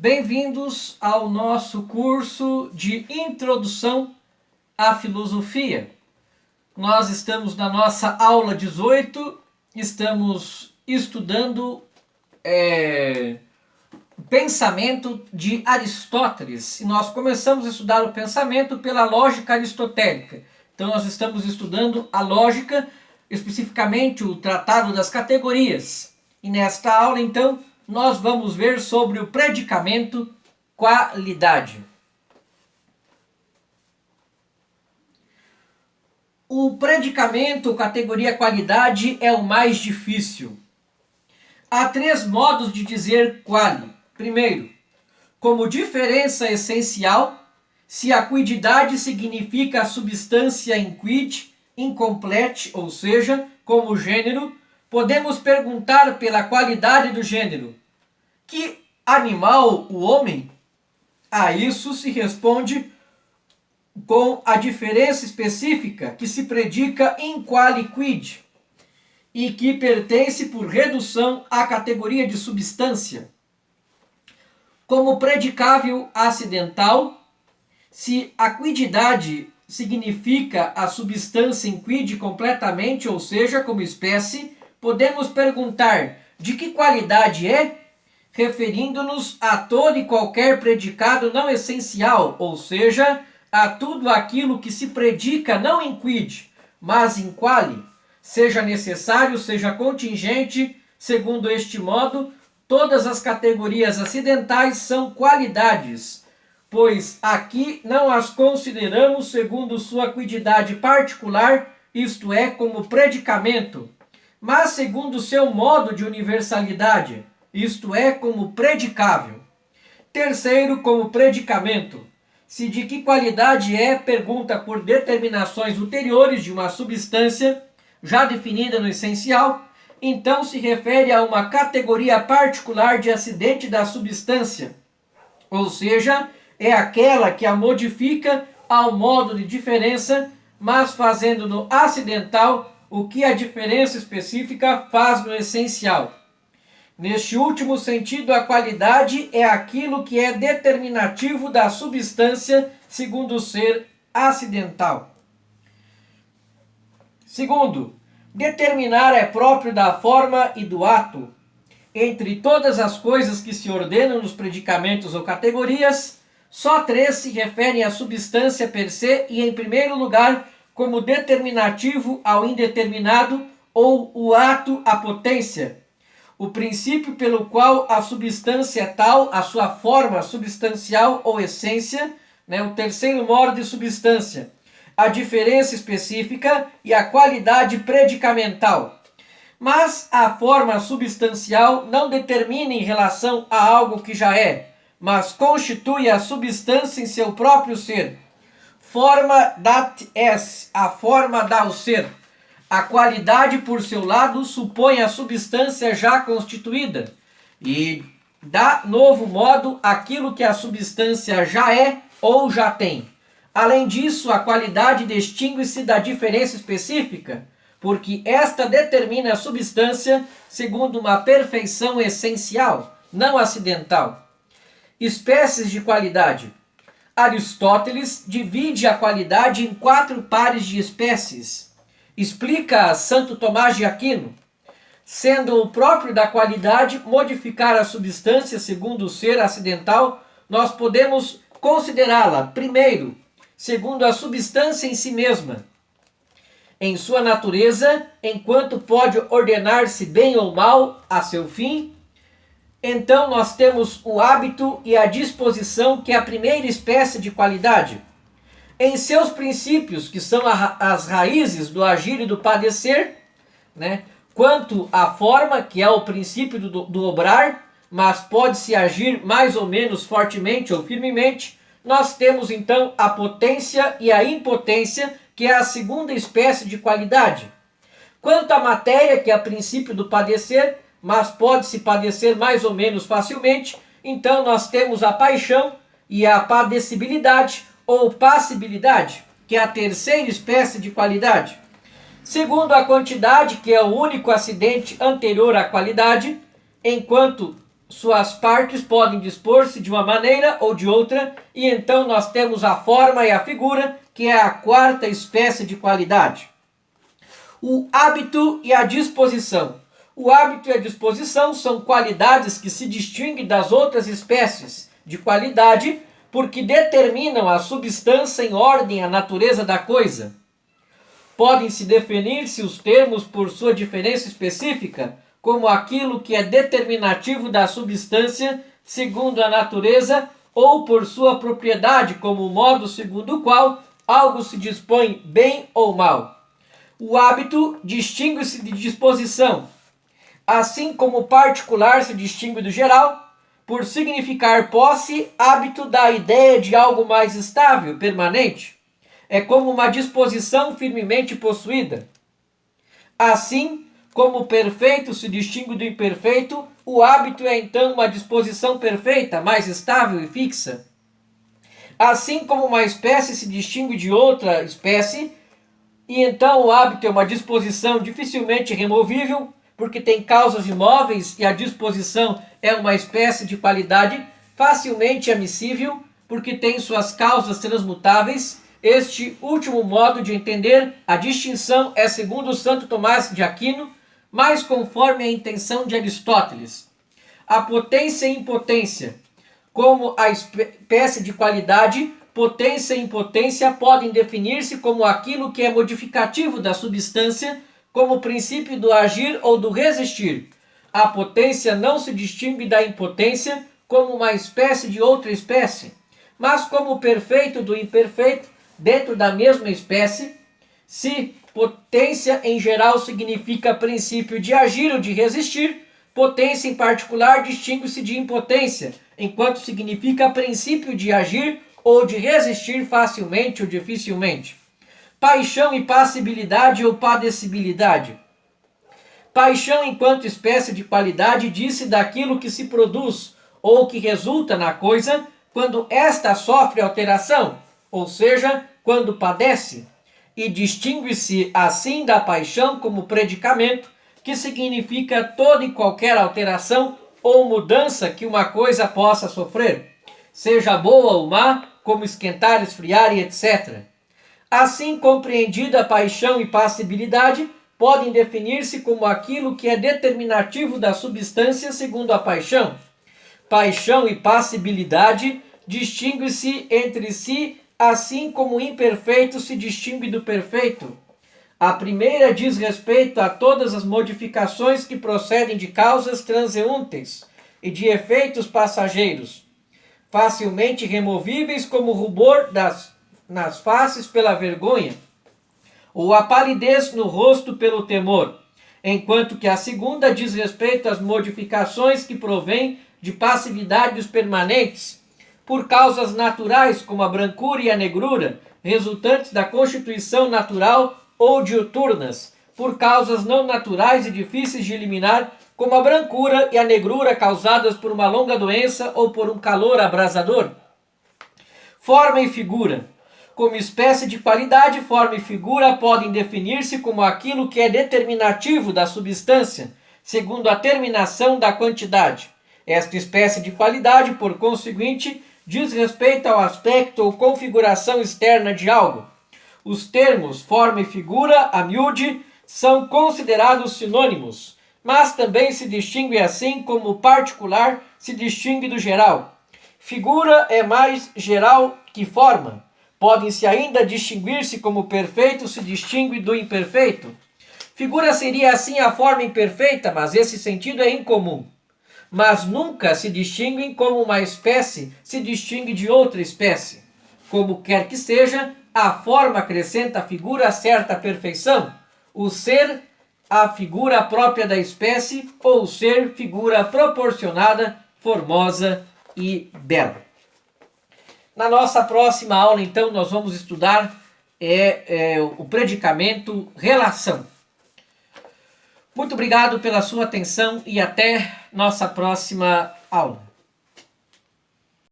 Bem-vindos ao nosso curso de Introdução à Filosofia. Nós estamos na nossa aula 18, estamos estudando o pensamento de Aristóteles. E nós começamos a estudar o pensamento pela lógica aristotélica. Então nós estamos estudando a lógica, especificamente o Tratado das Categorias. E nesta aula, então, nós vamos ver sobre o predicamento qualidade. O predicamento categoria qualidade é o mais difícil. Há três modos de dizer quali. Primeiro, como diferença essencial, se a quididade significa a substância in quid, incomplete, ou seja, como gênero, podemos perguntar pela qualidade do gênero: que animal o homem? A isso se responde com a diferença específica que se predica in quali quid e que pertence por redução à categoria de substância. Como predicável acidental, se a quididade significa a substância in quid completamente, ou seja, como espécie, podemos perguntar de que qualidade é, referindo-nos a todo e qualquer predicado não essencial, ou seja, a tudo aquilo que se predica não in quid, mas in quali, seja necessário, seja contingente. Segundo este modo, todas as categorias acidentais são qualidades, pois aqui não as consideramos segundo sua quididade particular, isto é, como predicamento, mas segundo seu modo de universalidade, isto é, como predicável. Terceiro, como predicamento. Se de que qualidade é, pergunta por determinações ulteriores de uma substância já definida no essencial, então se refere a uma categoria particular de acidente da substância, ou seja, é aquela que a modifica ao modo de diferença, mas fazendo no acidental o que a diferença específica faz no essencial. Neste último sentido, a qualidade é aquilo que é determinativo da substância segundo o ser acidental. Segundo, determinar é próprio da forma e do ato. Entre todas as coisas que se ordenam nos predicamentos ou categorias, só três se referem à substância per se e, em primeiro lugar, como determinativo ao indeterminado ou o ato à potência. O princípio pelo qual a substância é tal, a sua forma substancial ou essência, o terceiro modo de substância, a diferença específica e a qualidade predicamental. Mas a forma substancial não determina em relação a algo que já é, mas constitui a substância em seu próprio ser. Forma dat es, a forma dá o ser. A qualidade, por seu lado, supõe a substância já constituída e dá novo modo aquilo que a substância já é ou já tem. Além disso, a qualidade distingue-se da diferença específica, porque esta determina a substância segundo uma perfeição essencial, não acidental. Espécies de qualidade. Aristóteles divide a qualidade em 4 pares de espécies. Explica Santo Tomás de Aquino, sendo o próprio da qualidade modificar a substância segundo o ser acidental, nós podemos considerá-la, primeiro, segundo a substância em si mesma, em sua natureza, enquanto pode ordenar-se bem ou mal a seu fim. Então nós temos o hábito e a disposição, que é a primeira espécie de qualidade. Em seus princípios, que são as raízes do agir e do padecer, quanto à forma, que é o princípio do obrar, mas pode-se agir mais ou menos fortemente ou firmemente, nós temos então a potência e a impotência, que é a segunda espécie de qualidade. Quanto à matéria, que é o princípio do padecer, mas pode-se padecer mais ou menos facilmente, então nós temos a paixão e a padecibilidade, ou passibilidade, que é a terceira espécie de qualidade. Segundo a quantidade, que é o único acidente anterior à qualidade, enquanto suas partes podem dispor-se de uma maneira ou de outra, e então nós temos a forma e a figura, que é a quarta espécie de qualidade. O hábito e a disposição. O hábito e a disposição são qualidades que se distinguem das outras espécies de qualidade porque determinam a substância em ordem à natureza da coisa. Podem-se definir-se os termos por sua diferença específica, como aquilo que é determinativo da substância segundo a natureza, ou por sua propriedade, como o modo segundo o qual algo se dispõe bem ou mal. O hábito distingue-se de disposição, assim como o particular se distingue do geral, por significar posse. Hábito dá a ideia de algo mais estável, permanente. É como uma disposição firmemente possuída. Assim como o perfeito se distingue do imperfeito, o hábito é então uma disposição perfeita, mais estável e fixa. Assim como uma espécie se distingue de outra espécie, e então o hábito é uma disposição dificilmente removível, porque tem causas imóveis, e a disposição é uma espécie de qualidade facilmente admissível, porque tem suas causas transmutáveis. Este último modo de entender a distinção é segundo Santo Tomás de Aquino, mas conforme a intenção de Aristóteles. A potência e impotência. Como a espécie de qualidade, potência e impotência podem definir-se como aquilo que é modificativo da substância, como o princípio do agir ou do resistir. A potência não se distingue da impotência como uma espécie de outra espécie, mas como o perfeito do imperfeito dentro da mesma espécie. Se potência em geral significa princípio de agir ou de resistir, potência em particular distingue-se de impotência, enquanto significa princípio de agir ou de resistir facilmente ou dificilmente. Paixão e passibilidade ou padecibilidade. Paixão enquanto espécie de qualidade diz-se daquilo que se produz ou que resulta na coisa quando esta sofre alteração, ou seja, quando padece, e distingue-se assim da paixão como predicamento, que significa toda e qualquer alteração ou mudança que uma coisa possa sofrer, seja boa ou má, como esquentar, esfriar e etc. Assim compreendida, paixão e passibilidade podem definir-se como aquilo que é determinativo da substância segundo a paixão. Paixão e passibilidade distinguem-se entre si, assim como o imperfeito se distingue do perfeito. A primeira diz respeito a todas as modificações que procedem de causas transeuntes e de efeitos passageiros, facilmente removíveis, como o rubor nas faces pela vergonha, ou a palidez no rosto pelo temor, enquanto que a segunda diz respeito às modificações que provêm de passividade dos permanentes, por causas naturais, como a brancura e a negrura, resultantes da constituição natural, ou diuturnas, por causas não naturais e difíceis de eliminar, como a brancura e a negrura causadas por uma longa doença ou por um calor abrasador. Forma e figura. Como espécie de qualidade, forma e figura podem definir-se como aquilo que é determinativo da substância, segundo a terminação da quantidade. Esta espécie de qualidade, por conseguinte, diz respeito ao aspecto ou configuração externa de algo. Os termos forma e figura, a miúde, são considerados sinônimos, mas também se distingue assim como o particular se distingue do geral. Figura é mais geral que forma. Podem-se ainda distinguir-se como o perfeito se distingue do imperfeito. Figura seria assim a forma imperfeita, mas esse sentido é incomum. Mas nunca se distinguem como uma espécie se distingue de outra espécie. Como quer que seja, a forma acrescenta à figura certa perfeição. O ser, a figura própria da espécie, ou o ser, figura proporcionada, formosa e bela. Na nossa próxima aula, então, nós vamos estudar o predicamento relação. Muito obrigado pela sua atenção e até nossa próxima aula.